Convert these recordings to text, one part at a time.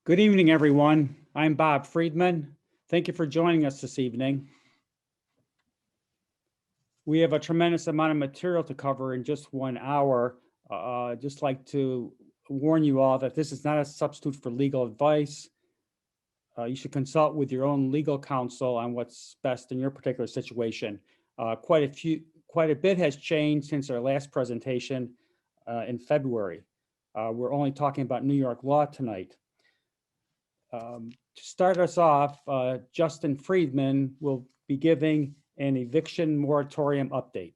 Good evening, everyone. I'm Bob Friedman. Thank you for joining us this evening. We have a tremendous amount of material to cover in just 1 hour. Just like to warn you all that this is not a substitute for legal advice. You should consult with your own legal counsel on what's best in your particular situation. Quite a bit has changed since our last presentation in February. We're only talking about New York law tonight. To start us off, Justin Friedman will be giving an eviction moratorium update.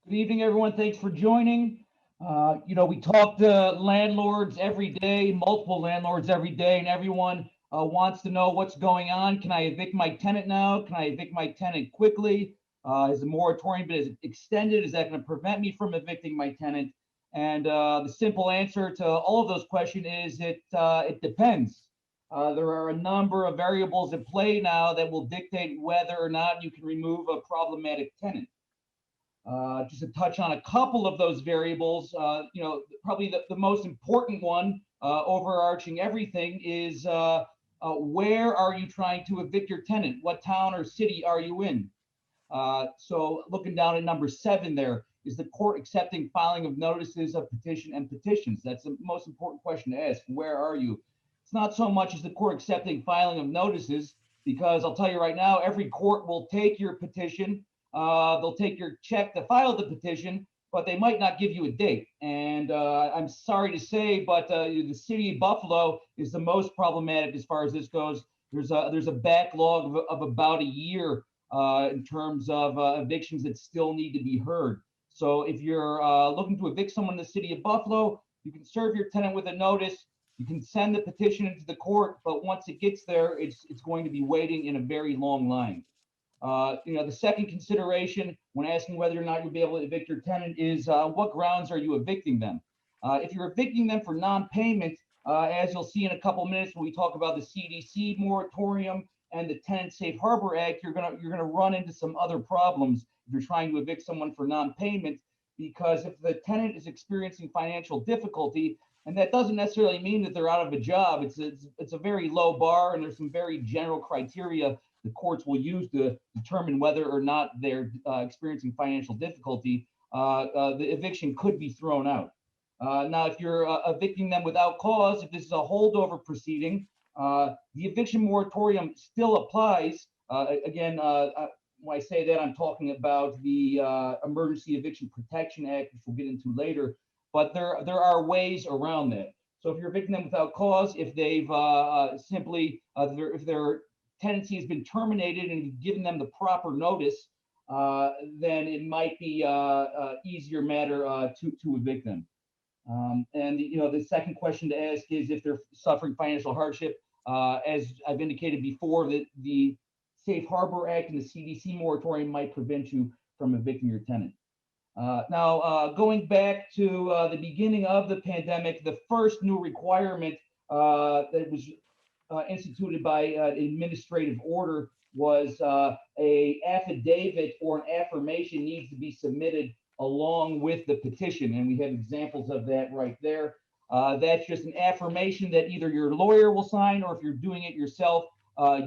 Good evening, everyone. Thanks for joining. We talk to landlords every day, multiple landlords every day, and everyone wants to know what's going on. Can I evict my tenant now? Can I evict my tenant quickly? Has the moratorium been extended? Is that going to prevent me from evicting my tenant? And the simple answer to all of those questions is it depends. There are a number of variables at play now that will dictate whether or not you can remove a problematic tenant. Just to touch on a couple of those variables, probably the most important one, overarching everything, is where are you trying to evict your tenant? What town or city are you in? So looking down at number 7 there, is the court accepting filing of notices of petition and petitions? That's the most important question to ask. Where are you? It's not so much as the court accepting filing of notices, because I'll tell you right now, every court will take your petition. They'll take your check to file the petition, but they might not give you a date. And I'm sorry to say, but the city of Buffalo is the most problematic as far as this goes. There's a backlog of about a year in terms of evictions that still need to be heard. So if you're looking to evict someone in the city of Buffalo, you can serve your tenant with a notice. You can send the petition into the court, but once it gets there, it's going to be waiting in a very long line. The second consideration when asking whether or not you'll be able to evict your tenant is what grounds are you evicting them? If you're evicting them for non-payment, as you'll see in a couple minutes when we talk about the CDC moratorium and the Tenant Safe Harbor Act, you're gonna run into some other problems if you're trying to evict someone for non-payment, because if the tenant is experiencing financial difficulty, and that doesn't necessarily mean that they're out of a job, it's a very low bar, and there's some very general criteria the courts will use to determine whether or not they're experiencing financial difficulty. The eviction could be thrown out. Now, if you're evicting them without cause, if this is a holdover proceeding, the eviction moratorium still applies. Again, when I say that, I'm talking about the Emergency Eviction Protection Act, which we'll get into later. But there are ways around that. So if you're evicting them without cause, if they've if their tenancy has been terminated and you've given them the proper notice, then it might be easier matter to evict them. And the second question to ask is if they're suffering financial hardship. As I've indicated before, the Safe Harbor Act and the CDC moratorium might prevent you from evicting your tenant. Now, going back to the beginning of the pandemic, the first new requirement that was instituted by administrative order was a affidavit or an affirmation needs to be submitted along with the petition, and we have examples of that right there. That's just an affirmation that either your lawyer will sign, or if you're doing it yourself,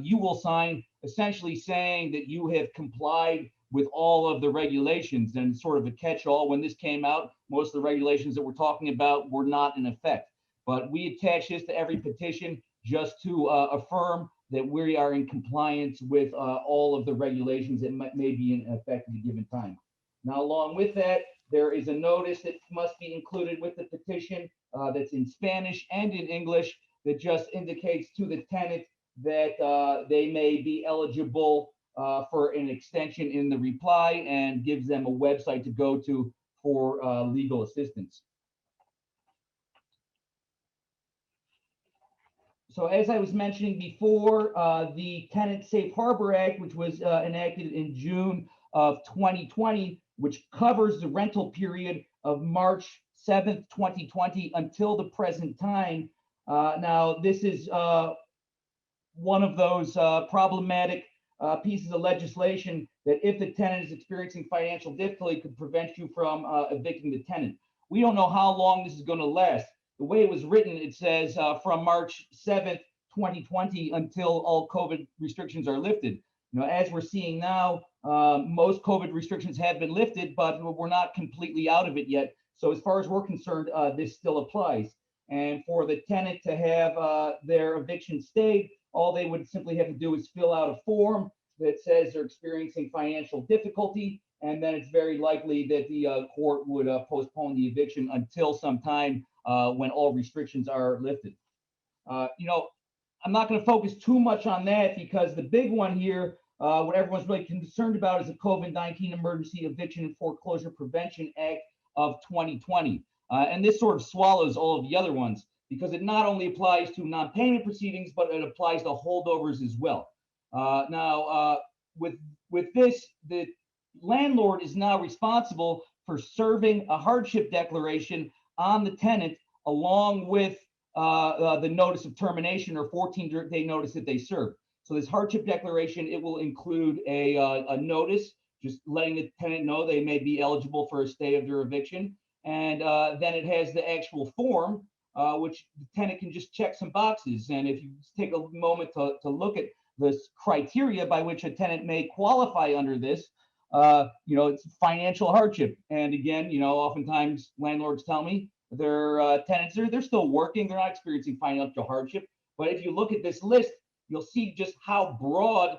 you will sign, essentially saying that you have complied with all of the regulations. And sort of a catch-all, when this came out, most of the regulations that we're talking about were not in effect. But we attach this to every petition just to affirm that we are in compliance with all of the regulations that may be in effect at a given time. Now, along with that, there is a notice that must be included with the petition that's in Spanish and in English that just indicates to the tenant that they may be eligible for an extension in the reply, and gives them a website to go to for legal assistance. So as I was mentioning before, the Tenant Safe Harbor Act, which was enacted in June of 2020, which covers the rental period of March 7th, 2020 until the present time. Now, this is one of those problematic pieces of legislation that, if the tenant is experiencing financial difficulty, could prevent you from evicting the tenant. We don't know how long this is going to last. the way it was written, it says from March 7th, 2020 until all COVID restrictions are lifted. As we're seeing now, most COVID restrictions have been lifted, but we're not completely out of it yet. So as far as we're concerned, this still applies. And for the tenant to have their eviction stayed, all they would simply have to do is fill out a form that says they're experiencing financial difficulty, and then it's very likely that the court would postpone the eviction until some time when all restrictions are lifted. I'm not going to focus too much on that because the big one here, what everyone's really concerned about, is the COVID-19 Emergency Eviction and Foreclosure Prevention Act of 2020. And this sort of swallows all of the other ones because it not only applies to non-payment proceedings, but it applies to holdovers as well. With this, the landlord is now responsible for serving a hardship declaration on the tenant along with the notice of termination or 14-day notice that they serve. So this hardship declaration, it will include a notice just letting the tenant know they may be eligible for a stay of their eviction. And then it has the actual form, which the tenant can just check some boxes. And if you take a moment to look at the criteria by which a tenant may qualify under this, it's financial hardship. And again, oftentimes landlords tell me their tenants, they're still working, they're not experiencing financial hardship. But if you look at this list, you'll see just how broad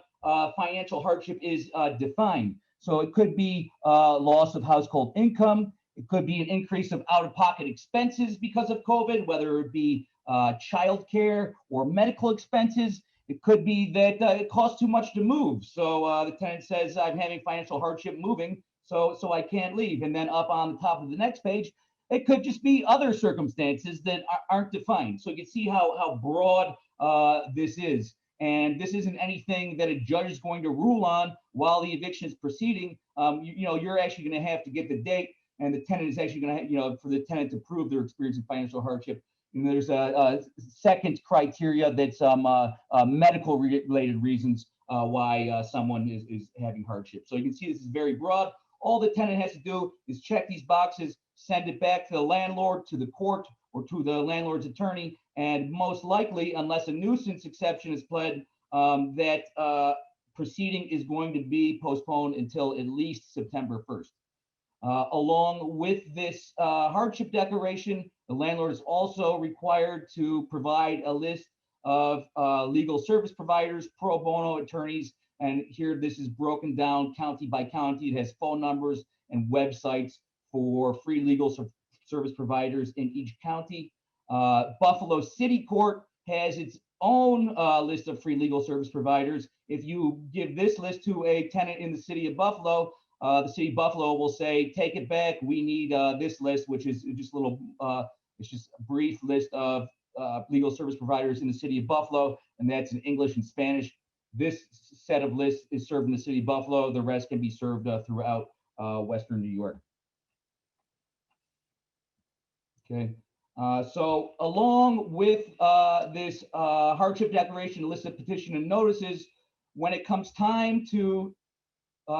financial hardship is defined. So it could be loss of household income. It could be an increase of out-of-pocket expenses because of COVID, whether it be childcare or medical expenses. It could be that it costs too much to move. So the tenant says, I'm having financial hardship moving, so I can't leave. And then up on the top of the next page, it could just be other circumstances that aren't defined. So you can see how broad this is. And this isn't anything that a judge is going to rule on while the eviction is proceeding. You're actually going to have to get the date, and the tenant is actually going to, for the tenant to prove they're experiencing financial hardship. And there's a second criteria that's medical related reasons why someone is having hardship. So you can see this is very broad. All the tenant has to do is check these boxes, send it back to the landlord, to the court, or to the landlord's attorney, and most likely, unless a nuisance exception is pled, that proceeding is going to be postponed until at least September 1st. Along with this hardship declaration, the landlord is also required to provide a list of legal service providers, pro bono attorneys, and here this is broken down county by county. It has phone numbers and websites for free legal service providers in each county. Buffalo City Court has its own list of free legal service providers. If you give this list to a tenant in the city of Buffalo, the city of Buffalo will say, take it back. We need this list, which is just a little, it's just a brief list of legal service providers in the city of Buffalo, and that's in English and Spanish. This set of lists is served in the city of Buffalo. The rest can be served throughout Western New York. Okay. So along with this hardship declaration, list of petition and notices, when it comes time to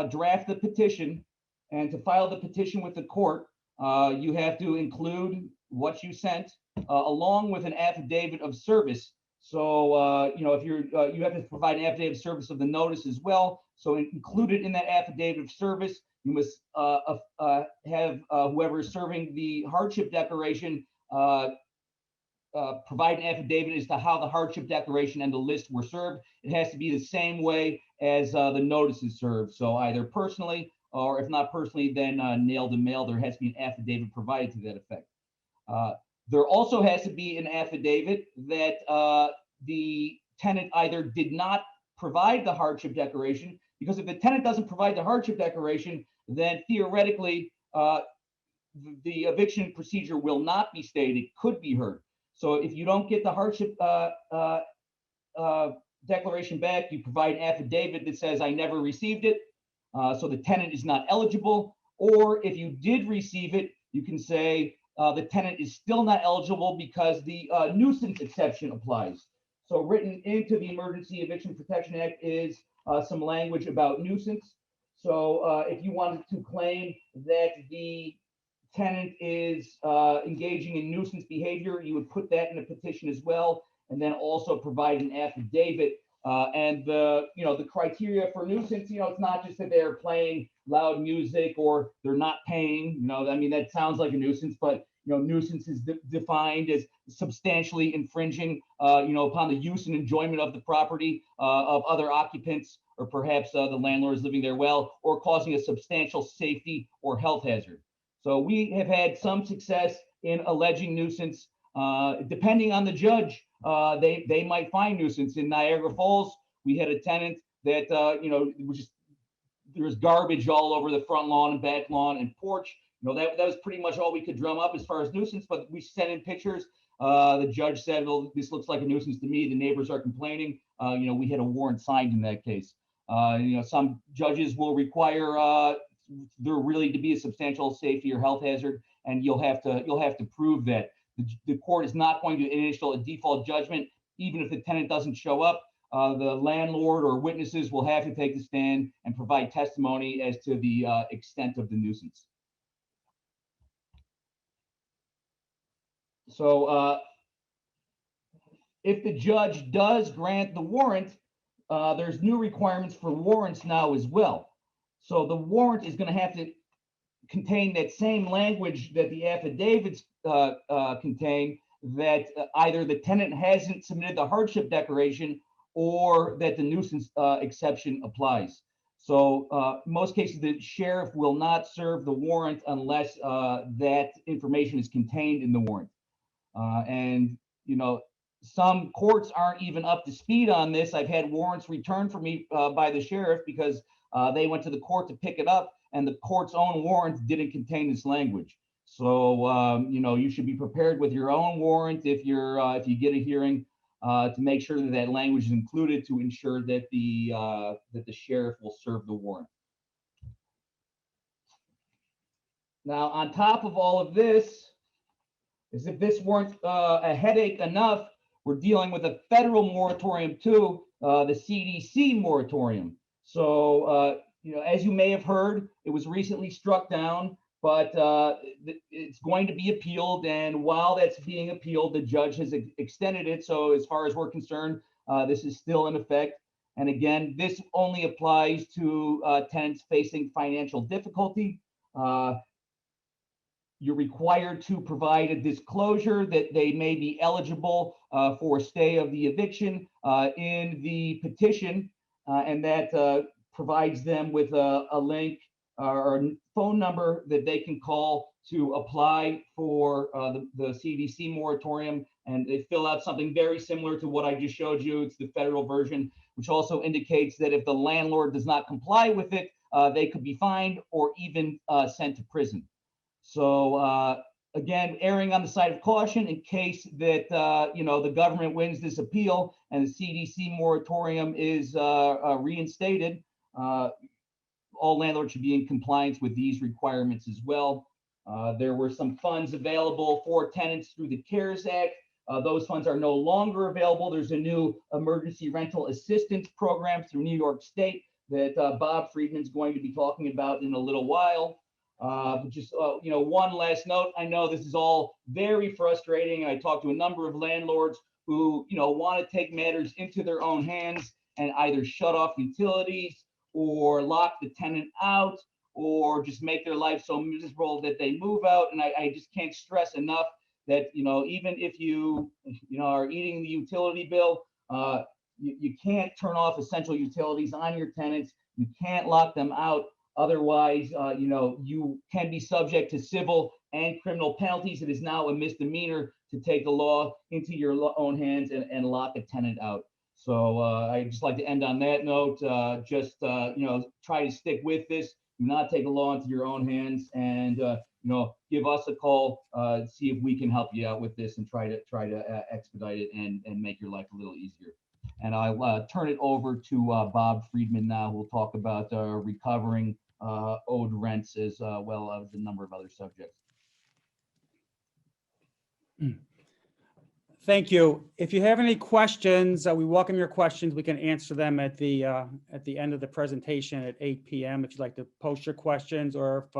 draft the petition and to file the petition with the court, you have to include what you sent along with an affidavit of service. So, if you have to provide an affidavit of service of the notice as well. So included in that affidavit of service, you must have whoever is serving the hardship declaration provide an affidavit as to how the hardship declaration and the list were served. It has to be the same way as the notice is served. So either personally, or if not personally, then nailed and mailed. There has to be an affidavit provided to that effect. There also has to be an affidavit that the tenant either did not provide the hardship declaration, because if the tenant doesn't provide the hardship declaration, then theoretically the eviction procedure will not be stayed. It could be heard. So if you don't get the hardship declaration back, you provide an affidavit that says, I never received it. So the tenant is not eligible. Or if you did receive it, you can say the tenant is still not eligible because the nuisance exception applies. So written into the Emergency Eviction Protection Act is some language about nuisance. So if you wanted to claim that the tenant is engaging in nuisance behavior, you would put that in a petition as well, and then also provide an affidavit. And the criteria for nuisance, it's not just that they're playing loud music or they're not paying. I mean, that sounds like a nuisance, but nuisance is defined as substantially infringing, upon the use and enjoyment of the property of other occupants, or perhaps the landlord is living there well, or causing a substantial safety or health hazard. So we have had some success in alleging nuisance. Depending on the judge, they might find nuisance. In Niagara Falls, we had a tenant that there was garbage all over the front lawn and back lawn and porch. That was pretty much all we could drum up as far as nuisance, but we sent in pictures. The judge said, well, this looks like a nuisance to me. The neighbors are complaining. We had a warrant signed in that case. Some judges will require there really to be a substantial safety or health hazard, and you'll have to prove that. The court is not going to initial a default judgment, even if the tenant doesn't show up. The landlord or witnesses will have to take the stand and provide testimony as to the extent of the nuisance. So if the judge does grant the warrant, there's new requirements for warrants now as well. So the warrant is going to have to contain that same language that the affidavits contain, that either the tenant hasn't submitted the hardship declaration or that the nuisance exception applies. So most cases, the sheriff will not serve the warrant unless that information is contained in the warrant. And some courts aren't even up to speed on this. I've had warrants returned for me by the sheriff because they went to the court to pick it up, and the court's own warrant didn't contain this language. So you should be prepared with your own warrant if you get a hearing to make sure that that language is included to ensure that the sheriff will serve the warrant. Now, on top of all of this, as if this weren't a headache enough, we're dealing with a federal moratorium too, the CDC moratorium. So, as you may have heard, it was recently struck down, but it's going to be appealed. And while that's being appealed, the judge has extended it. So as far as we're concerned, this is still in effect. And again, this only applies to tenants facing financial difficulty. You're required to provide a disclosure that they may be eligible for a stay of the eviction in the petition, and that provides them with a link or a phone number that they can call to apply for the CDC moratorium. And they fill out something very similar to what I just showed you. It's the federal version, which also indicates that if the landlord does not comply with it, they could be fined or even sent to prison. So again, erring on the side of caution in case that the government wins this appeal and the CDC moratorium is reinstated, all landlords should be in compliance with these requirements as well. There were some funds available for tenants through the CARES Act. Those funds are no longer available. There's a new emergency rental assistance program through New York State that Bob Friedman's going to be talking about in a little while. But just one last note. I know this is all very frustrating. I talked to a number of landlords who want to take matters into their own hands and either shut off utilities or lock the tenant out or just make their life so miserable that they move out. And I just can't stress enough that even if you are eating the utility bill, you can't turn off essential utilities on your tenants. You can't lock them out. Otherwise, you can be subject to civil and criminal penalties. It is now a misdemeanor to take the law into your own hands and lock a tenant out. So I'd just like to end on that note. Try to stick with this. Do not take the law into your own hands, and give us a call. See if we can help you out with this and try to expedite it and make your life a little easier. And I'll turn it over to Bob Friedman now, who will talk about recovering owed rents as well as a number of other subjects. Thank you. If you have any questions, we welcome your questions. We can answer them at the end of the presentation at 8 p.m. If you'd like to post your questions, or if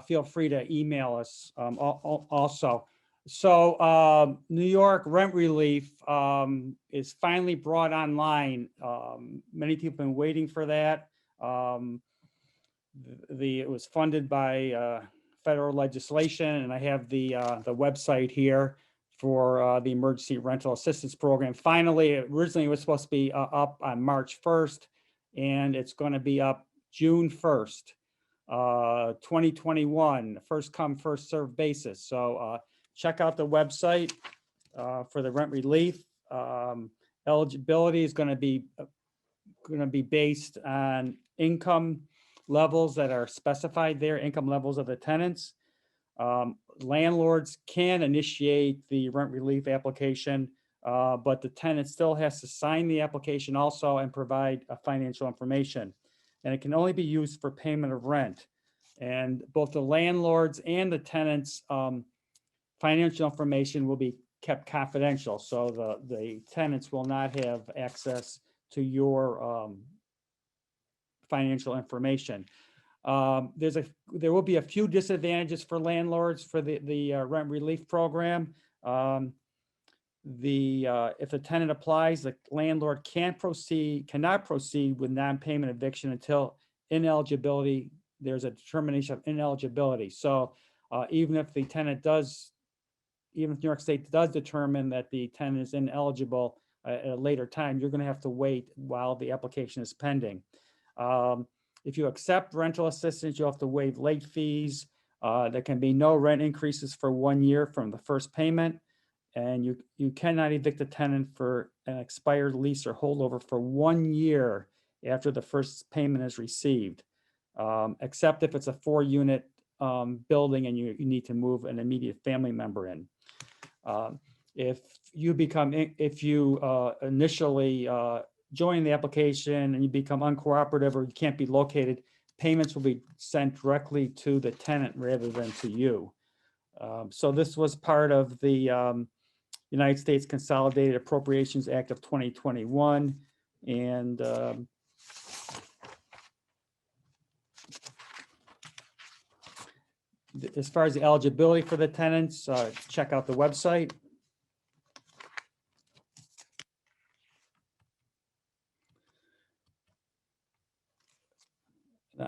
feel free to email us also. So New York rent relief is finally brought online. Many people have been waiting for that. It was funded by federal legislation, and I have the website here for the Emergency Rental Assistance Program. Finally, originally it was supposed to be up on March 1st, and it's going to be up June 1st, 2021, first come, first served basis. So check out the website for the rent relief. Eligibility is going to be based on income levels that are specified there, income levels of the tenants. Landlords can initiate the rent relief application, but the tenant still has to sign the application also and provide financial information. And it can only be used for payment of rent. And both the landlords and the tenants' financial information will be kept confidential. So the tenants will not have access to your financial information. There will be a few disadvantages for landlords for the rent relief program. If the tenant applies, the landlord cannot proceed with non-payment eviction until ineligibility. There's a determination of ineligibility. So even if New York State does determine that the tenant is ineligible at a later time, you're going to have to wait while the application is pending. If you accept rental assistance, you'll have to waive late fees. There can be no rent increases for 1 year from the first payment. And you cannot evict a tenant for an expired lease or holdover for 1 year after the first payment is received, except if it's a 4-unit building and you need to move an immediate family member in. If you initially join the application and you become uncooperative or you can't be located, payments will be sent directly to the tenant rather than to you. So this was part of the United States Consolidated Appropriations Act of 2021. And as far as the eligibility for the tenants, check out the website.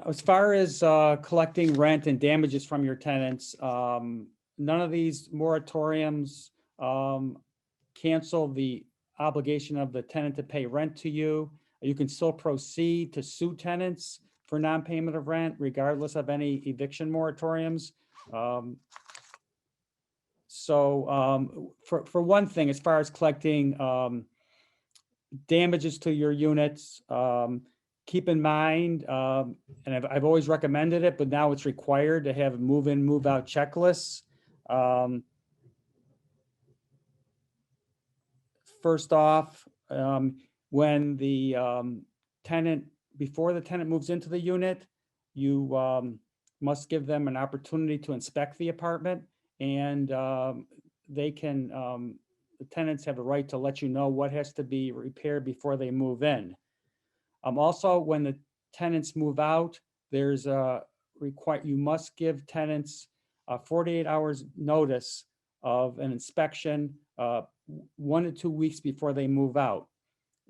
As far as collecting rent and damages from your tenants, none of these moratoriums cancel the obligation of the tenant to pay rent to you. You can still proceed to sue tenants for non-payment of rent regardless of any eviction moratoriums. For one thing, as far as collecting damages to your units, keep in mind, and I've always recommended it, but now it's required to have move-in, move-out checklists. First off, when the before the tenant moves into the unit, you must give them an opportunity to inspect the apartment, and the tenants have the right to let you know what has to be repaired before they move in. Also, when the tenants move out, there's you must give tenants 48 hours notice of an inspection 1 to 2 weeks before they move out,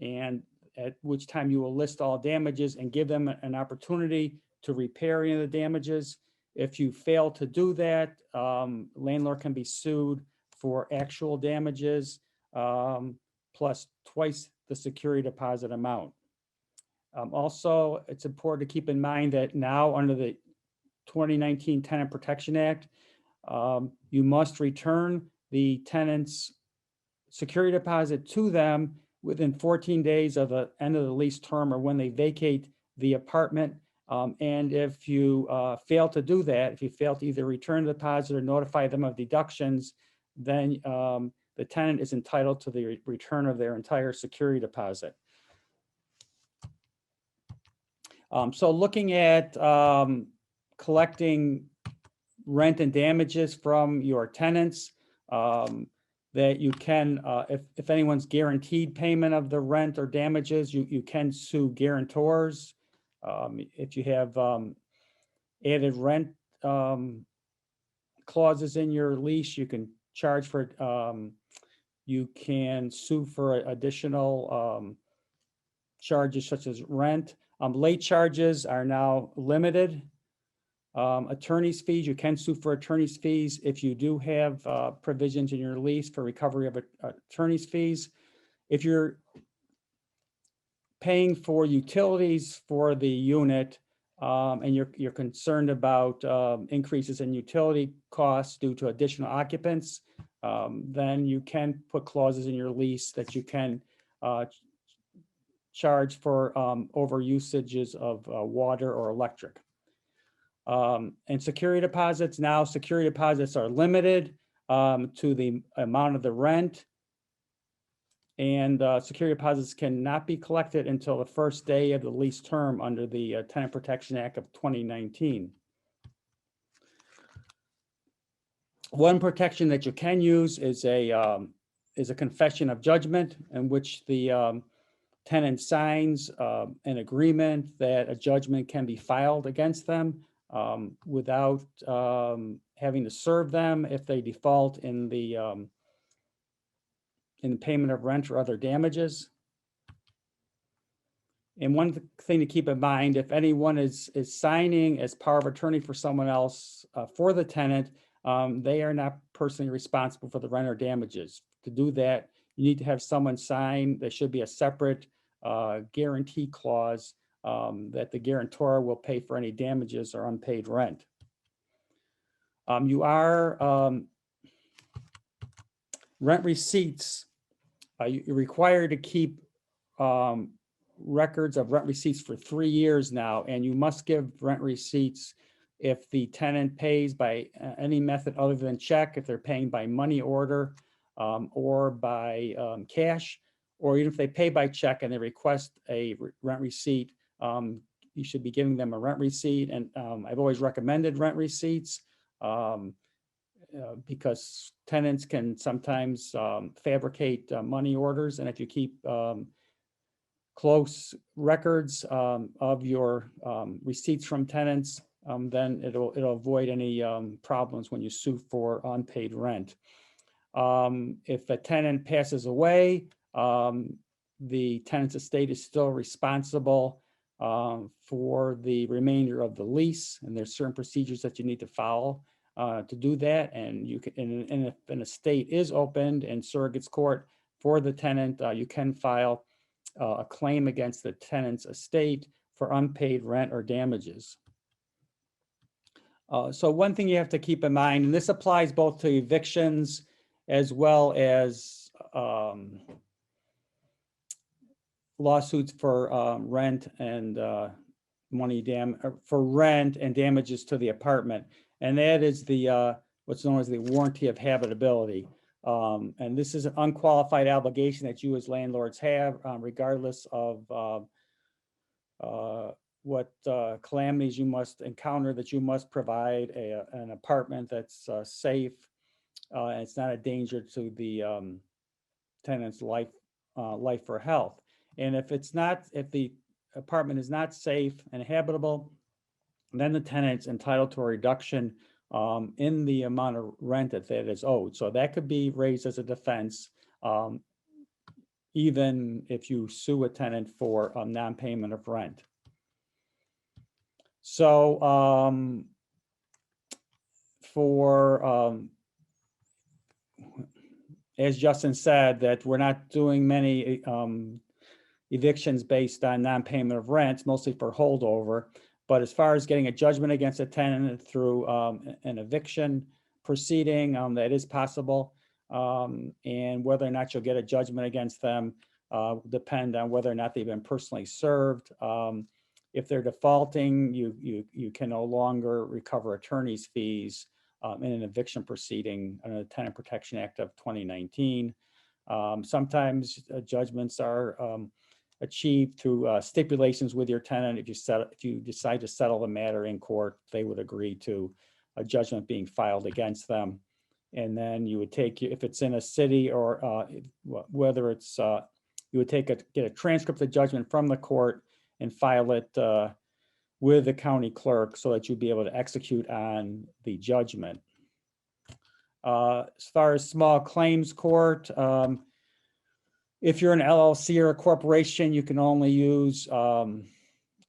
and at which time you will list all damages and give them an opportunity to repair any of the damages. If you fail to do that, landlord can be sued for actual damages plus twice the security deposit amount. Also, it's important to keep in mind that now under the 2019 Tenant Protection Act, you must return the tenant's security deposit to them within 14 days of the end of the lease term or when they vacate the apartment. And if you fail to do that, if you fail to either return the deposit or notify them of deductions, then the tenant is entitled to the return of their entire security deposit. So looking at collecting rent and damages from your tenants, that you can, if anyone's guaranteed payment of the rent or damages, you can sue guarantors. If you have added rent clauses in your lease, you can charge for, you can sue for additional charges such as rent. Late charges are now limited. Attorney's fees, you can sue for attorney's fees if you do have provisions in your lease for recovery of attorney's fees. If you're paying for utilities for the unit, and you're concerned about increases in utility costs due to additional occupants, then you can put clauses in your lease that you can charge for over usages of water or electric. And security deposits, now security deposits are limited to the amount of the rent. And security deposits cannot be collected until the first day of the lease term under the Tenant Protection Act of 2019. One protection that you can use is a confession of judgment, in which the tenant signs an agreement that a judgment can be filed against them without having to serve them if they default in the payment of rent or other damages. And one thing to keep in mind, if anyone is signing as power of attorney for someone else for the tenant, they are not personally responsible for the rent or damages. To do that, you need to have someone sign. There should be a separate guarantee clause that the guarantor will pay for any damages or unpaid rent. You are rent receipts. You're required to keep records of rent receipts for 3 years now, and you must give rent receipts if the tenant pays by any method other than check, if they're paying by money order or by cash, or even if they pay by check and they request a rent receipt, you should be giving them a rent receipt. And I've always recommended rent receipts because tenants can sometimes fabricate money orders. And if you keep close records of your receipts from tenants, then it'll avoid any problems when you sue for unpaid rent. If a tenant passes away, the tenant's estate is still responsible for the remainder of the lease, and there's certain procedures that you need to follow to do that. And you can, and if an estate is opened in surrogate's court for the tenant, you can file a claim against the tenant's estate for unpaid rent or damages. So one thing you have to keep in mind, and this applies both to evictions as well as lawsuits for rent and for rent and damages to the apartment, and that is the what's known as the warranty of habitability. And this is an unqualified obligation that you as landlords have, regardless of what calamities you must encounter, that you must provide an apartment that's safe and it's not a danger to the tenant's life or health. And if the apartment is not safe and habitable, then the tenant's entitled to a reduction in the amount of rent that is owed. So that could be raised as a defense, even if you sue a tenant for non-payment of rent. So as Justin said, that we're not doing many evictions based on non-payment of rent, mostly for holdover. But as far as getting a judgment against a tenant through an eviction proceeding, that is possible. And whether or not you'll get a judgment against them will depend on whether or not they've been personally served. If they're defaulting, you can no longer recover attorney's fees in an eviction proceeding under the Tenant Protection Act of 2019. Sometimes judgments are achieved through stipulations with your tenant. If you decide to settle the matter in court, they would agree to a judgment being filed against them. And then you would take, if it's in a city or whether it's, you would get a transcript of the judgment from the court and file it with the county clerk so that you'll be able to execute on the judgment. As far as small claims court, if you're an LLC or a corporation, you can only use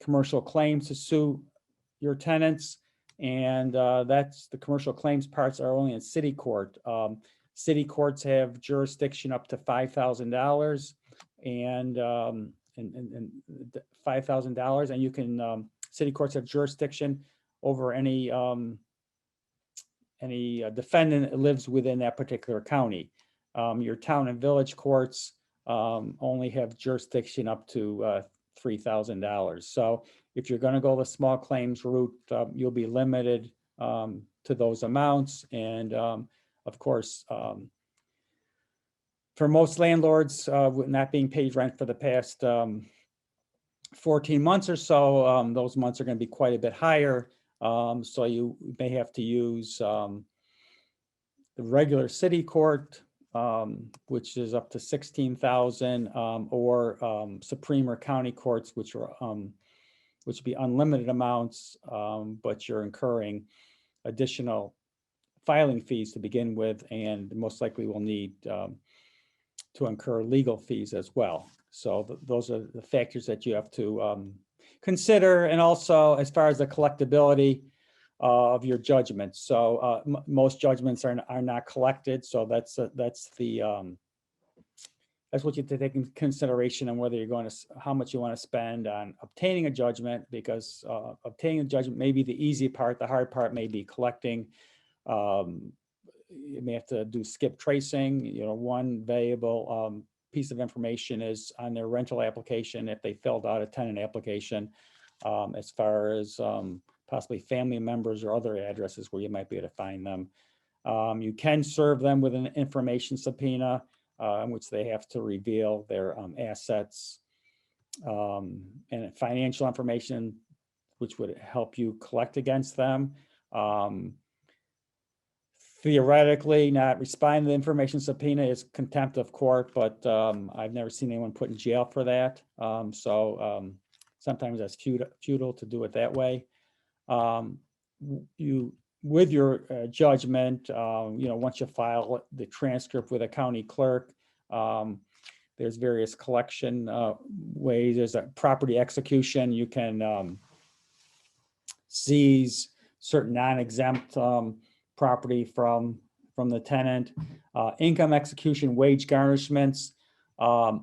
commercial claims to sue your tenants. And that's the commercial claims parts are only in city court. City courts have jurisdiction up to $5,000 and $5,000, and you can city courts have jurisdiction over any defendant that lives within that particular county. Your town and village courts only have jurisdiction up to $3,000. So if you're going to go the small claims route, you'll be limited to those amounts. And of course, for most landlords not being paid rent for the past 14 months or so, those months are going to be quite a bit higher. So you may have to use the regular city court, which is up to 16,000, or Supreme or county courts, which would be unlimited amounts, but you're incurring additional filing fees to begin with, and most likely will need to incur legal fees as well. So those are the factors that you have to consider. And also, as far as the collectability of your judgments. So most judgments are not collected. So that's what you have to take into consideration on whether you're going to, how much you want to spend on obtaining a judgment, because obtaining a judgment may be the easy part. The hard part may be collecting. You may have to do skip tracing. You know, one valuable piece of information is on their rental application, if they filled out a tenant application, as far as possibly family members or other addresses where you might be able to find them. You can serve them with an information subpoena, in which they have to reveal their assets and financial information, which would help you collect against them. Theoretically, not responding to the information subpoena is contempt of court, but I've never seen anyone put in jail for that. Sometimes that's futile to do it that way. With your judgment, once you file the transcript with a county clerk, there's various collection ways. There's a property execution. You can seize certain non-exempt property from the tenant. Income execution, wage garnishments,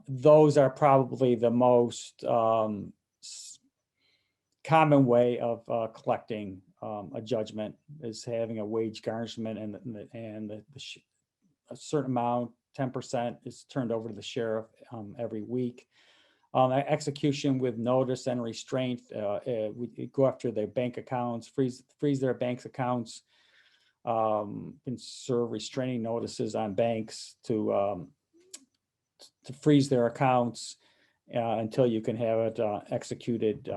those are probably the most common way of collecting a judgment, is having a wage garnishment, and a certain amount, 10%, is turned over to the sheriff every week. Execution with notice and restraint, we go after their bank accounts, freeze their bank accounts, and serve restraining notices on banks to freeze their accounts until you can have it executed,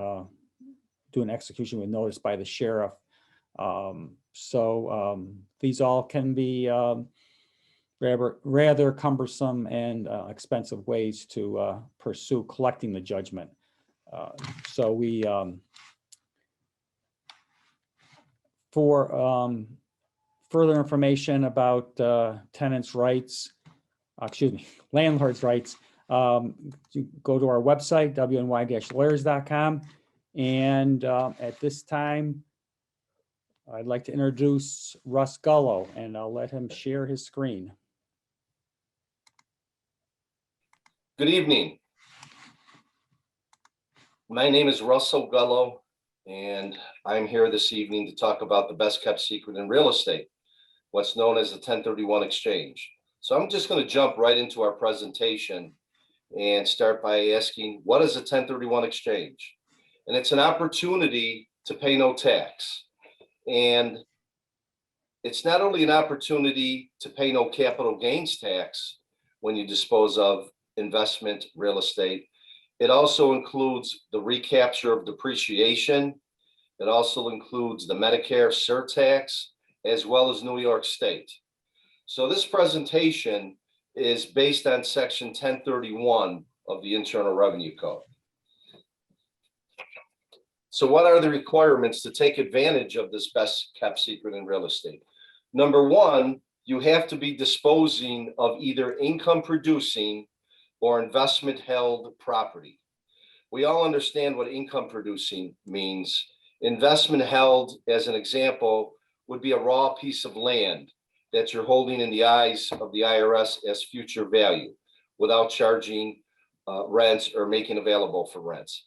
do an execution with notice by the sheriff. These all can be rather cumbersome and expensive ways to pursue collecting the judgment. For further information about tenants' rights, landlord's rights, you go to our website, wny-lawyers.com. And at this time, I'd like to introduce Russ Gullo, and I'll let him share his screen. Good evening. My name is Russell Gullo, and I'm here this evening to talk about the best kept secret in real estate, what's known as the 1031 exchange. So I'm just going to jump right into our presentation and start by asking, what is a 1031 exchange? And it's an opportunity to pay no tax. And it's not only an opportunity to pay no capital gains tax when you dispose of investment real estate, it also includes the recapture of depreciation. It also includes the Medicare surtax, as well as New York State. So this presentation is based on Section 1031 of the Internal Revenue Code. So what are the requirements to take advantage of this best kept secret in real estate? Number one, you have to be disposing of either income producing or investment held property. We all understand what income producing means. Investment held, as an example, would be a raw piece of land that you're holding in the eyes of the IRS as future value without charging rents or making available for rents.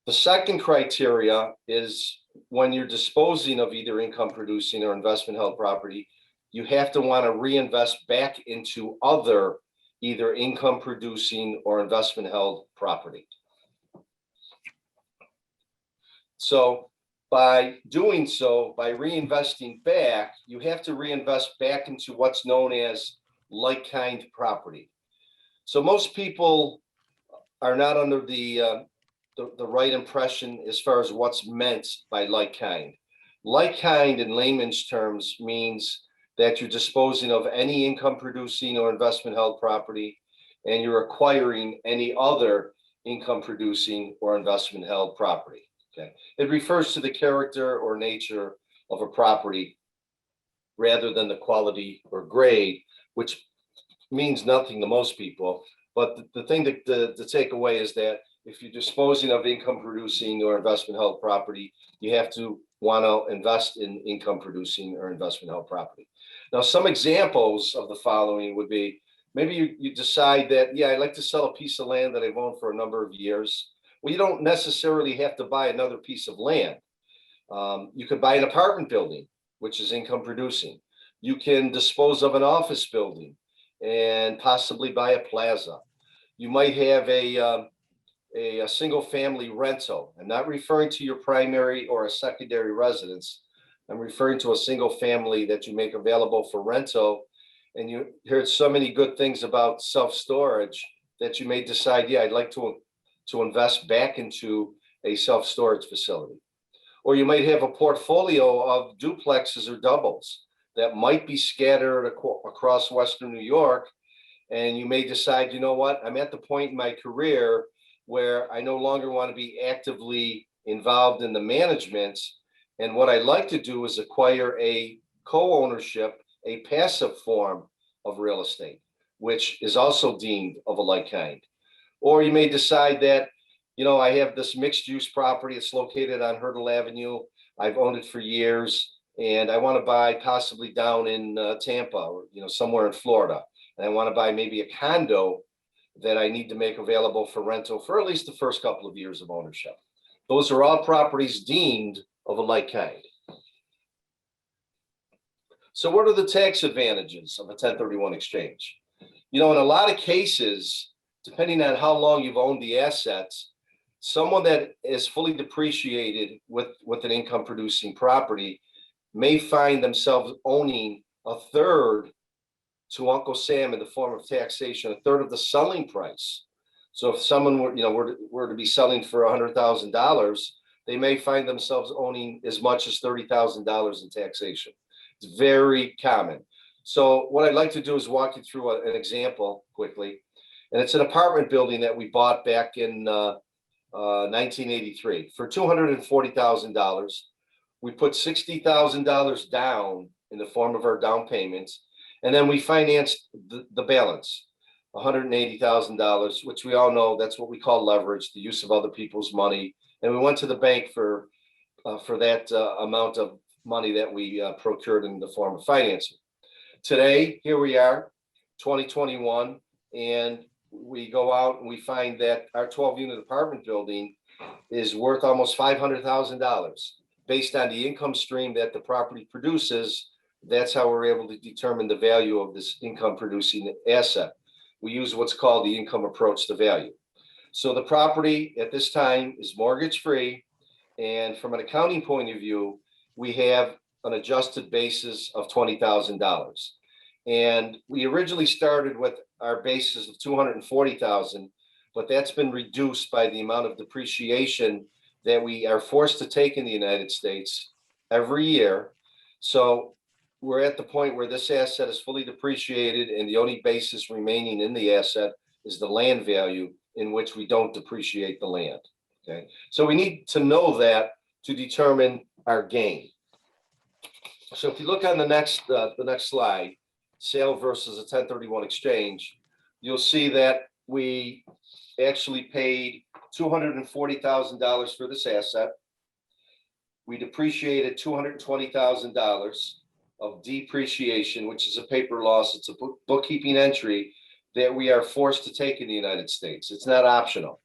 The second criteria is when you're disposing of either income producing or investment held property, you have to want to reinvest back into other either income producing or investment held property. So by doing so, by reinvesting back, you have to reinvest back into what's known as like-kind property. So most people are not under the right impression as far as what's meant by like-kind. Like-kind in layman's terms means that you're disposing of any income producing or investment held property, and you're acquiring any other income producing or investment held property. Okay. It refers to the character or nature of a property rather than the quality or grade, which means nothing to most people. But the thing to take away is that if you're disposing of income producing or investment held property, you have to want to invest in income producing or investment held property. Now, some examples of the following would be, maybe you decide that, yeah, I'd like to sell a piece of land that I've owned for a number of years. Well, you don't necessarily have to buy another piece of land. You could buy an apartment building, which is income producing. You can dispose of an office building and possibly buy a plaza. You might have a single family rental. I'm not referring to your primary or a secondary residence. I'm referring to a single family that you make available for rental. And you heard so many good things about self-storage that you may decide, yeah, I'd like to invest back into a self-storage facility. Or you might have a portfolio of duplexes or doubles that might be scattered across Western New York. And you may decide, you know what, I'm at the point in my career where I no longer want to be actively involved in the management. And what I'd like to do is acquire a co-ownership, a passive form of real estate, which is also deemed of a like kind. Or you may decide that, you know, I have this mixed use property. It's located on Hurdle Avenue. I've owned it for years, and I want to buy possibly down in Tampa or, you know, somewhere in Florida. And I want to buy maybe a condo that I need to make available for rental for at least the first couple of years of ownership. Those are all properties deemed of a like kind. So what are the tax advantages of a 1031 exchange? You know, in a lot of cases, depending on how long you've owned the assets, someone that is fully depreciated with an income producing property may find themselves owning a third to Uncle Sam in the form of taxation, a third of the selling price. So if someone were to be selling for $100,000, they may find themselves owning as much as $30,000 in taxation. It's very common. So what I'd like to do is walk you through an example quickly. And it's an apartment building that we bought back in 1983 for $240,000. We put $60,000 down in the form of our down payments. And then we financed the balance, $180,000, which we all know that's what we call leverage, the use of other people's money. And we went to the bank for that amount of money that we procured in the form of financing. Today, here we are, 2021, and we go out and we find that our 12-unit apartment building is worth almost $500,000 based on the income stream that the property produces. That's how we're able to determine the value of this income producing asset. We use what's called the income approach to value. So the property at this time is mortgage free. And from an accounting point of view, we have an adjusted basis of $20,000. And we originally started with our basis of $240,000, but that's been reduced by the amount of depreciation that we are forced to take in the United States every year. So we're at the point where this asset is fully depreciated, and the only basis remaining in the asset is the land value, in which we don't depreciate the land. Okay, so we need to know that to determine our gain. So if you look on the next slide, sale versus a 1031 exchange, you'll see that we actually paid $240,000 for this asset. We depreciated $220,000 of depreciation, which is a paper loss. It's a bookkeeping entry that we are forced to take in the United States. It's not optional.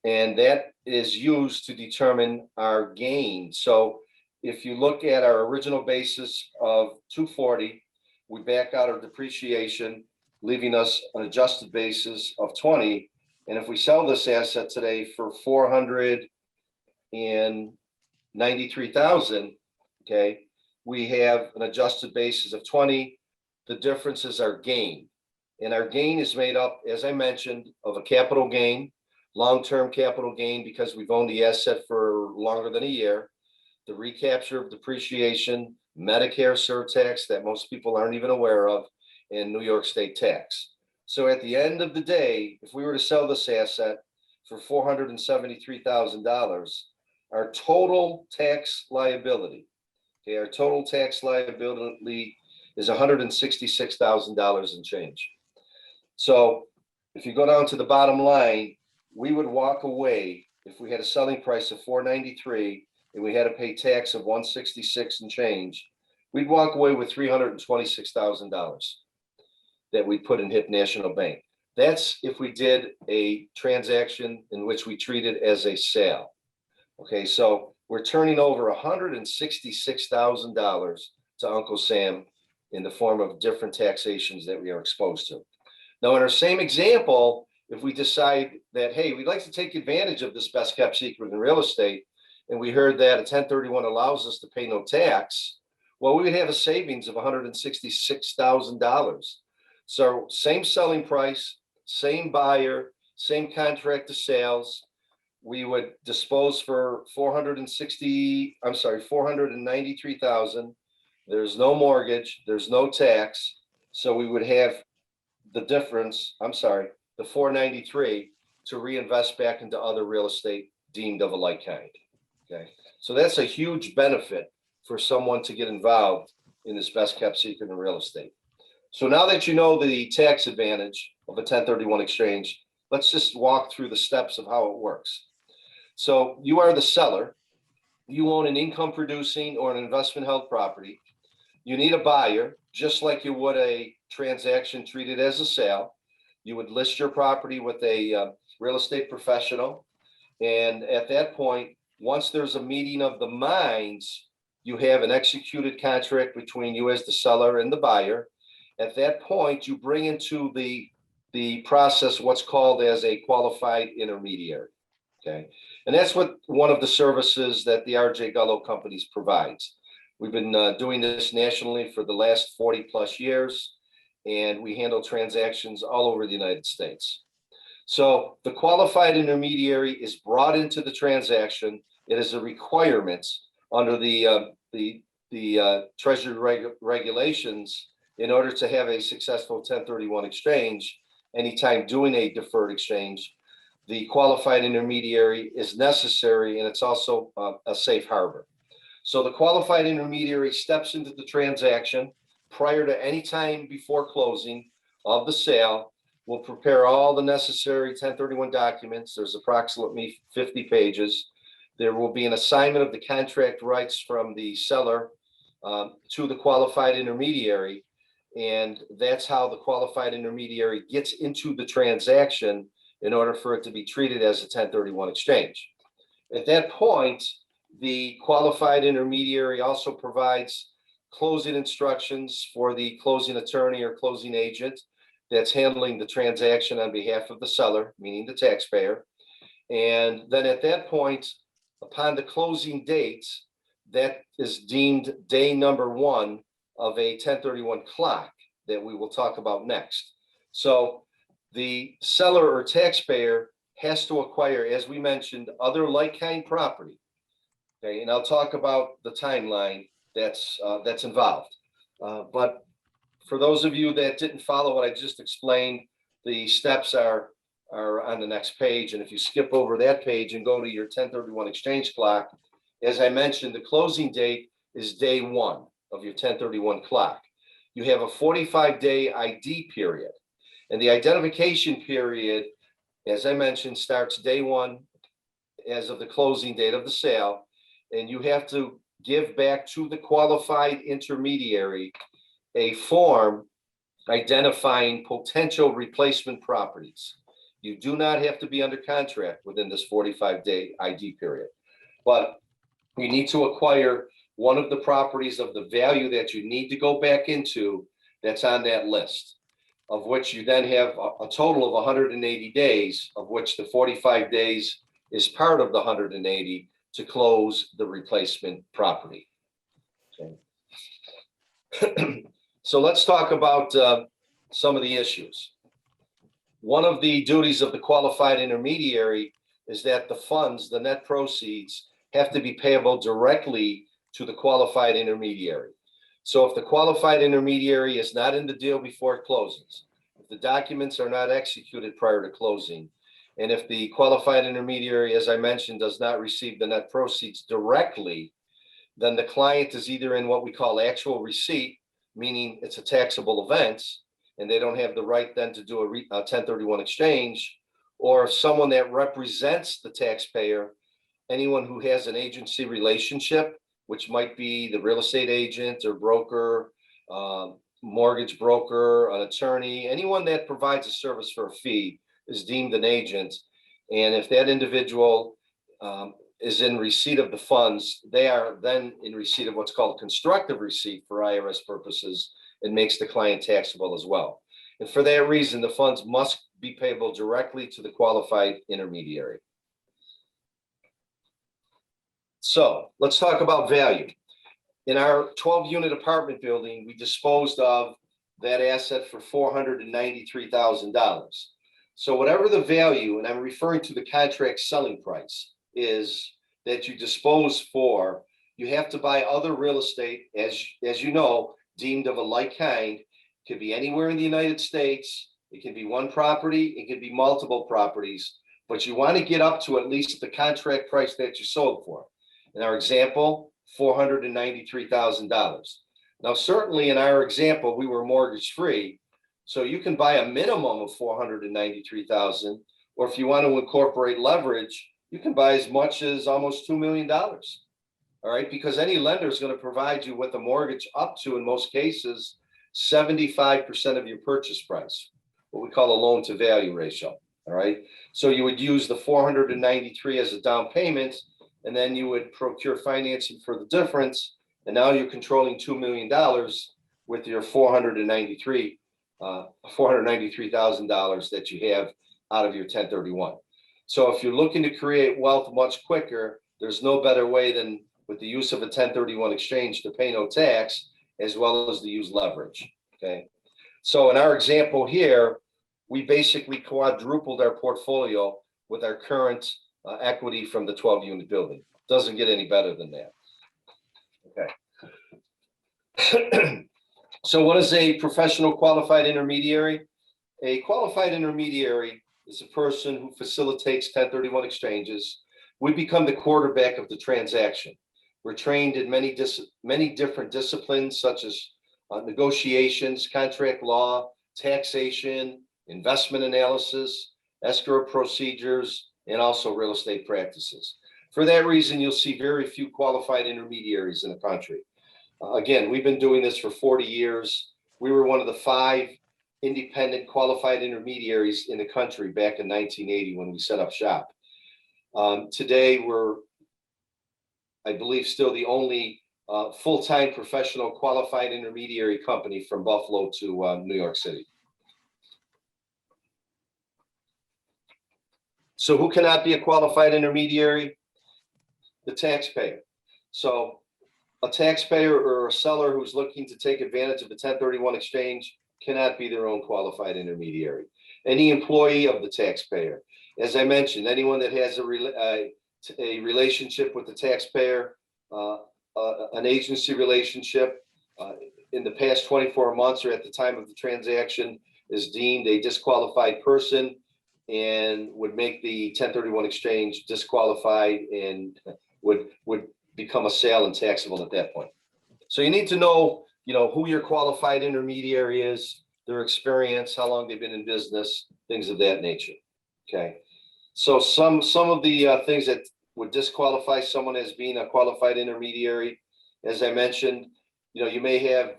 And that is used to determine our gain. So if you look at our original basis of 240, we back out our depreciation, leaving us an adjusted basis of 20. And if we sell this asset today for 493,000, okay, we have an adjusted basis of 20. The difference is our gain. And our gain is made up, as I mentioned, of a capital gain, long-term capital gain because we've owned the asset for longer than a year, the recapture of depreciation, Medicare surtax that most people aren't even aware of, and New York state tax. So at the end of the day, if we were to sell this asset for $473,000, our total tax liability, okay, our total tax liability is $166,000 and change. So if you go down to the bottom line, we would walk away if we had a selling price of $493 and we had to pay tax of $166 and change, we'd walk away with $326,000 that we put in HIP National Bank. That's if we did a transaction in which we treat it as a sale. Okay, so we're turning over $166,000 to Uncle Sam in the form of different taxations that we are exposed to. Now, in our same example, if we decide that, hey, we'd like to take advantage of this best kept secret in real estate, and we heard that a 1031 allows us to pay no tax, well, we would have a savings of $166,000. So same selling price, same buyer, same contract to sales. We would dispose for $493,000. There's no mortgage, there's no tax. So we would have the difference, the 493 to reinvest back into other real estate deemed of a like kind. Okay, so that's a huge benefit for someone to get involved in this best kept secret in real estate. So now that you know the tax advantage of a 1031 exchange, let's just walk through the steps of how it works. So you are the seller. You own an income producing or an investment held property. You need a buyer, just like you would a transaction treated as a sale. You would list your property with a real estate professional. And at that point, once there's a meeting of the minds, you have an executed contract between you as the seller and the buyer. At that point, you bring into the process what's called as a qualified intermediary. Okay, and that's what one of the services that the R.J. Gullo Companies provides. We've been doing this nationally for the last 40 plus years, and we handle transactions all over the United States. So the qualified intermediary is brought into the transaction. It is a requirement under the Treasury regulations in order to have a successful 1031 exchange. Anytime doing a deferred exchange, the qualified intermediary is necessary, and it's also a safe harbor. So the qualified intermediary steps into the transaction prior to any time before closing of the sale. Will prepare all the necessary 1031 documents. There's approximately 50 pages. There will be an assignment of the contract rights from the seller to the qualified intermediary. And that's how the qualified intermediary gets into the transaction in order for it to be treated as a 1031 exchange. At that point, the qualified intermediary also provides closing instructions for the closing attorney or closing agent that's handling the transaction on behalf of the seller, meaning the taxpayer. And then at that point, upon the closing date, that is deemed day number one of a 1031 clock that we will talk about next. So the seller or taxpayer has to acquire, as we mentioned, other like-kind property. Okay, and I'll talk about the timeline that's involved. But for those of you that didn't follow what I just explained, the steps are are on the next page. And if you skip over that page and go to your 1031 exchange clock, as I mentioned, the closing date is day one of your 1031 clock. You have a 45-day ID period. And the identification period, as I mentioned, starts day one as of the closing date of the sale. And you have to give back to the qualified intermediary a form identifying potential replacement properties. You do not have to be under contract within this 45-day ID period, but you need to acquire one of the properties of the value that you need to go back into that's on that list, of which you then have a total of 180 days, of which the 45 days is part of the 180 to close the replacement property. Okay. So let's talk about some of the issues. One of the duties of the qualified intermediary is that the funds, the net proceeds, have to be payable directly to the qualified intermediary. So if the qualified intermediary is not in the deal before it closes, if the documents are not executed prior to closing, and if the qualified intermediary, as I mentioned, does not receive the net proceeds directly, then the client is either in what we call actual receipt, meaning it's a taxable event, and they don't have the right then to do a 1031 exchange, or if someone that represents the taxpayer, anyone who has an agency relationship, which might be the real estate agent or broker, mortgage broker, an attorney, anyone that provides a service for a fee is deemed an agent. And if that individual is in receipt of the funds, they are then in receipt of what's called constructive receipt for IRS purposes, and makes the client taxable as well. And for that reason, the funds must be payable directly to the qualified intermediary. So let's talk about value. In our 12-unit apartment building, we disposed of that asset for $493,000. So whatever the value, and I'm referring to the contract selling price, is that you dispose for, you have to buy other real estate, as you know, deemed of a like kind. It could be anywhere in the United States. It can be one property. It can be multiple properties, but you want to get up to at least the contract price that you sold for. In our example, $493,000. Now, certainly in our example, we were mortgage free. So you can buy a minimum of $493,000, or if you want to incorporate leverage, you can buy as much as almost $2 million. All right, because any lender is going to provide you with a mortgage up to, in most cases, 75% of your purchase price, what we call a loan to value ratio. All right, so you would use the 493 as a down payment, and then you would procure financing for the difference, and now you're controlling $2 million with your $493,000 that you have out of your 1031. So if you're looking to create wealth much quicker, there's no better way than with the use of a 1031 exchange to pay no tax, as well as to use leverage. Okay. So in our example here, we basically quadrupled our portfolio with our current equity from the 12-unit building. Doesn't get any better than that. Okay. So what is a professional qualified intermediary? A qualified intermediary is a person who facilitates 1031 exchanges. We become the quarterback of the transaction. We're trained in many different disciplines, such as negotiations, contract law, taxation, investment analysis, escrow procedures, and also real estate practices. For that reason, you'll see very few qualified intermediaries in the country. Again, we've been doing this for 40 years. We were one of the 5 independent qualified intermediaries in the country back in 1980 when we set up shop. Today, we're, I believe, still the only full-time professional qualified intermediary company from Buffalo to New York City. So who cannot be a qualified intermediary? The taxpayer. So a taxpayer or a seller who's looking to take advantage of a 1031 exchange cannot be their own qualified intermediary. Any employee of the taxpayer, as I mentioned, anyone that has a relationship with the taxpayer, an agency relationship in the past 24 months or at the time of the transaction is deemed a disqualified person. and would make the 1031 exchange disqualified and would become a sale and taxable at that point. So you need to know, who your qualified intermediary is, their experience, how long they've been in business, things of that nature. Okay. So some of the things that would disqualify someone as being a qualified intermediary, as I mentioned, you may have,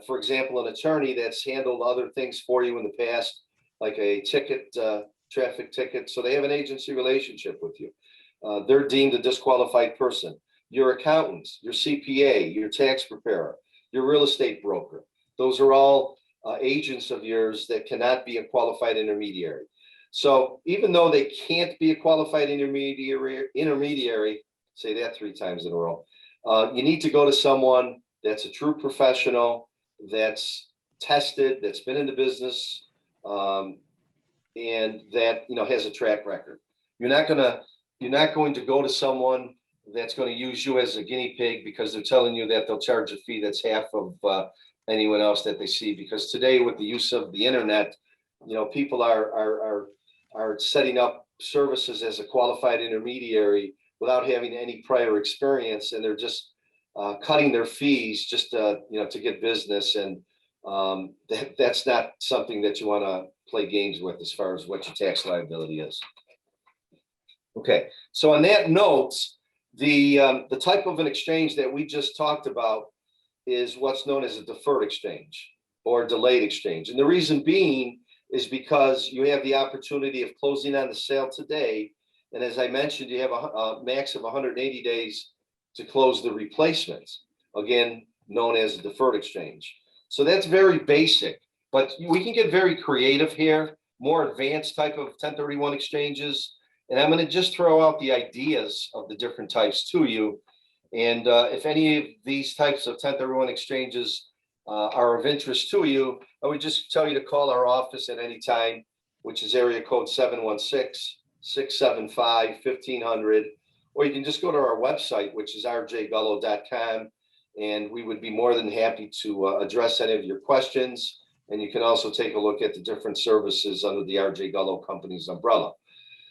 for example, an attorney that's handled other things for you in the past, like a ticket, traffic ticket. So they have an agency relationship with you. They're deemed a disqualified person. Your accountants, your CPA, your tax preparer, your real estate broker. Those are all agents of yours that cannot be a qualified intermediary. So even though they can't be a qualified intermediary, say that 3 times in a row, you need to go to someone that's a true professional, that's tested, that's been in the business, and that has a track record. You're not going to go to someone that's going to use you as a guinea pig because they're telling you that they'll charge a fee that's half of anyone else that they see. Because today, with the use of the internet, people are setting up services as a qualified intermediary without having any prior experience, and they're just cutting their fees just to get business, and that's not something that you want to play games with as far as what your tax liability is. Okay, so on that note, the type of an exchange that we just talked about is what's known as a deferred exchange or delayed exchange, and the reason being is because you have the opportunity of closing on the sale today, and as I mentioned, you have a max of 180 days to close the replacements, again known as a deferred exchange. So that's very basic, but we can get very creative here, more advanced type of 1031 exchanges. And I'm going to just throw out the ideas of the different types to you. And if any of these types of 1031 exchanges are of interest to you, I would just tell you to call our office at any time, which is area code 716-675-1500. Or you can just go to our website, which is rjgullo.com. And we would be more than happy to address any of your questions. And you can also take a look at the different services under the RJ Gullo Company's umbrella.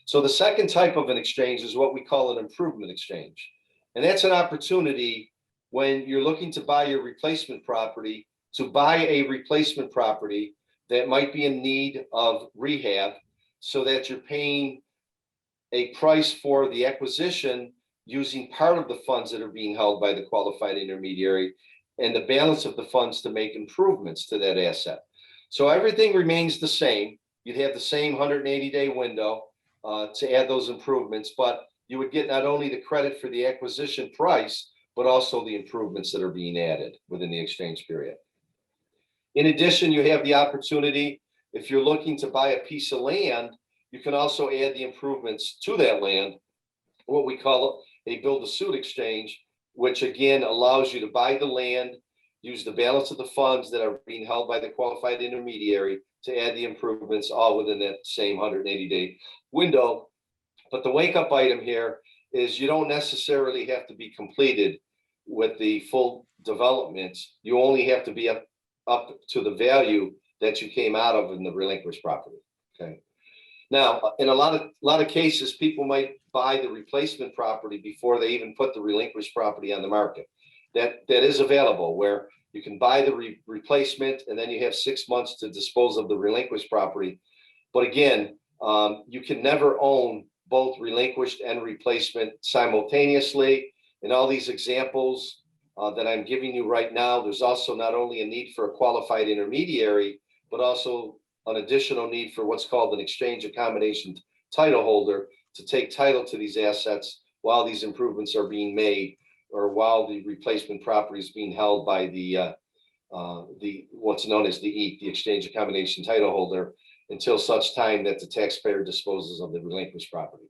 So the second type of an exchange is what we call an improvement exchange. And that's an opportunity when you're looking to buy your replacement property, to buy a replacement property that might be in need of rehab, so that you're paying a price for the acquisition using part of the funds that are being held by the qualified intermediary and the balance of the funds to make improvements to that asset. So everything remains the same. You'd have the same 180-day window to add those improvements, but you would get not only the credit for the acquisition price, but also the improvements that are being added within the exchange period. In addition, you have the opportunity, if you're looking to buy a piece of land, you can also add the improvements to that land, what we call a build-to-suit exchange, which again allows you to buy the land, use the balance of the funds that are being held by the qualified intermediary to add the improvements, all within that same 180-day window. But the wake-up item here is you don't necessarily have to be completed with the full development. You only have to be up to the value that you came out of in the relinquished property. Okay. Now, in a lot of cases, people might buy the replacement property before they even put the relinquished property on the market. That is available, where you can buy the replacement and then you have 6 months to dispose of the relinquished property. But again, you can never own both relinquished and replacement simultaneously. In all these examples that I'm giving you right now, there's also not only a need for a qualified intermediary, but also an additional need for what's called an exchange accommodation title holder to take title to these assets while these improvements are being made, or while the replacement property is being held by the what's known as the EAT, the exchange accommodation title holder, until such time that the taxpayer disposes of the relinquished property.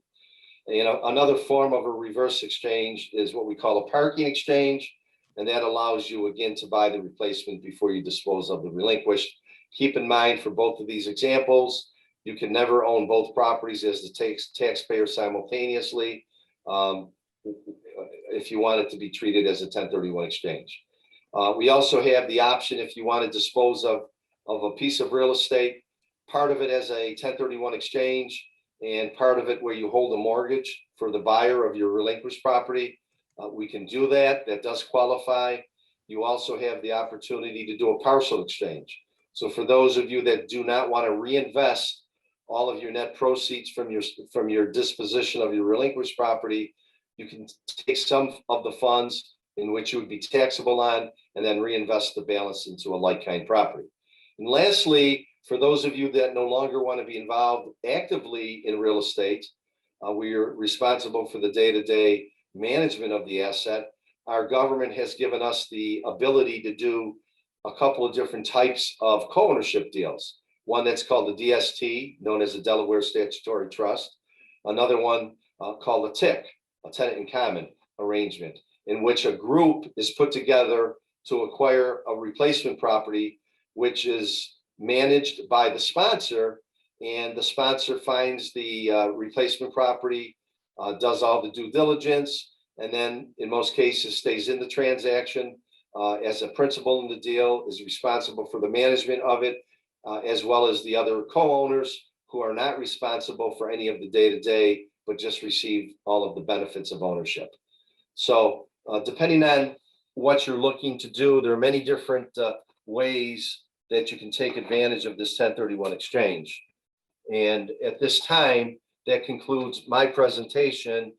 And, another form of a reverse exchange is what we call a parking exchange, and that allows you again to buy the replacement before you dispose of the relinquished. Keep in mind, for both of these examples, you can never own both properties as the taxpayer simultaneously if you want it to be treated as a 1031 exchange. We also have the option, if you want to dispose of a piece of real estate, part of it as a 1031 exchange, and part of it where you hold a mortgage for the buyer of your relinquished property. We can do that. That does qualify. You also have the opportunity to do a partial exchange. So for those of you that do not want to reinvest all of your net proceeds from your disposition of your relinquished property, you can take some of the funds in which you would be taxable on and then reinvest the balance into a like-kind property. And lastly, for those of you that no longer want to be involved actively in real estate, we are responsible for the day-to-day management of the asset. Our government has given us the ability to do a couple of different types of co-ownership deals. One that's called the DST, known as the Delaware Statutory Trust. Another one called a TIC, a tenant in common arrangement, in which a group is put together to acquire a replacement property, which is managed by the sponsor, and the sponsor finds the replacement property, does all the due diligence, and then in most cases stays in the transaction as a principal in the deal, is responsible for the management of it, as well as the other co-owners who are not responsible for any of the day-to-day, but just receive all of the benefits of ownership. So depending on what you're looking to do, there are many different ways that you can take advantage of this 1031 exchange. And at this time, that concludes my presentation.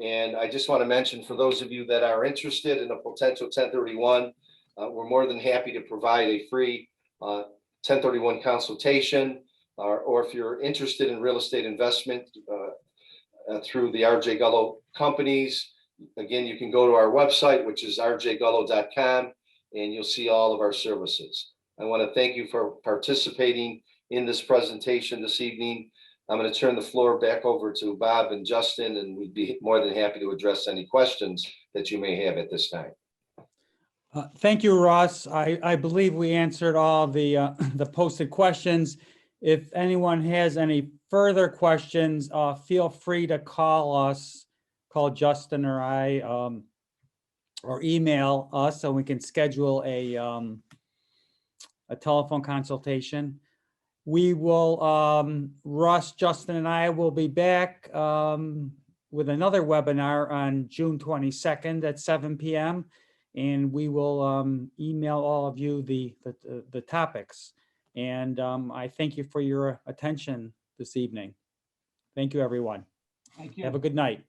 And I just want to mention, for those of you that are interested in a potential 1031, we're more than happy to provide a free 1031 consultation, or if you're interested in real estate investment through the RJ Gullo companies, again, you can go to our website, which is rjgullo.com, and you'll see all of our services. I want to thank you for participating in this presentation this evening. I'm going to turn the floor back over to Bob and Justin, and we'd be more than happy to address any questions that you may have at this time. Thank you, Ross. I believe we answered all the posted questions. If anyone has any further questions, feel free to call us, call Justin or I, or email us so we can schedule a telephone consultation. We will, Russ, Justin, and I will be back with another webinar on June 22nd at 7 p.m. And we will email all of you the topics. And I thank you for your attention this evening. Thank you, everyone. Thank you. Have a good night.